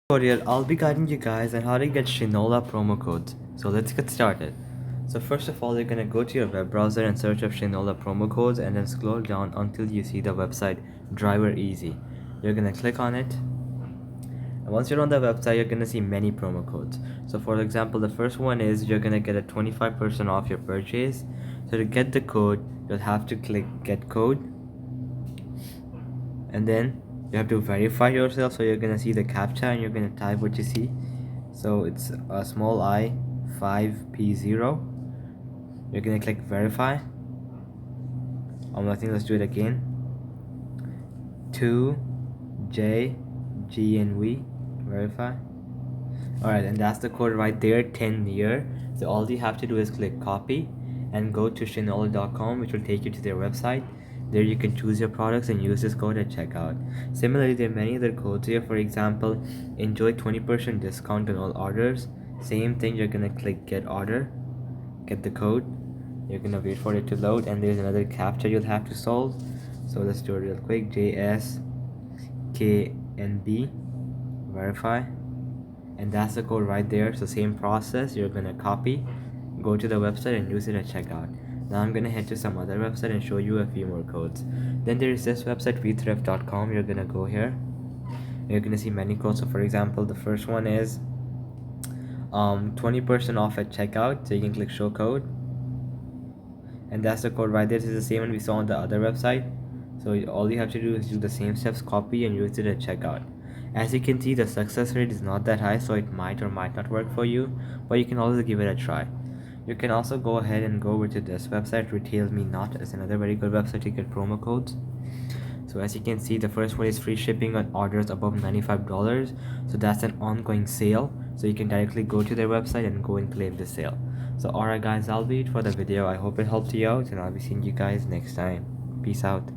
Tutorial, I'll be guiding you guys on how to get Shinola promo codes. So let's get started. So first of all, you're gonna go to your web browser and search up Shinola promo codes and then scroll down until you see the website Driver Easy. You're gonna click on it. And once you're on the website, you're gonna see many promo codes. So for example, the first one is you're gonna get a 25% off your purchase. So to get the code, you'll have to click get code, and then you have to verify yourself. So you're gonna see the captcha and you're gonna type what you see. So it's a small I 5P0. You're gonna click verify. I think let's do it again. 2JGNV verify. Alright, and that's the code right there, 10 year. So all you have to do is click copy and go to Shinola.com, which will take you to their website. There you can choose your products and use this code at checkout. Similarly, there are many other codes here. For example, enjoy 20% discount on all orders. Same thing, you're gonna click get order, get the code. You're gonna wait for it to load, and there's another captcha you'll have to solve. So let's do it real quick. JSKNB verify, and that's the code right there. So same process, you're gonna copy, go to the website and use it at checkout. Now I'm gonna head to some other website and show you a few more codes. Then there is this website vthrift.com. You're gonna go here, you're gonna see many codes. So for example, the first one is 20% off at checkout. So you can click show code, and that's the code right there. This is the same one we saw on the other website. So all you have to do is do the same steps, copy and use it at checkout. As you can see, the success rate is not that high, so it might or might not work for you, but you can always give it a try. You can also go ahead and go over to this website, Retail Me Not. Is another very good website to get promo codes. So as you can see, the first one is free shipping on orders above $95. So that's an ongoing sale, so you can directly go to their website and go and claim the sale. So alright guys, that'll be it for the video. I hope it helped you out, and I'll be seeing you guys next time. Peace out.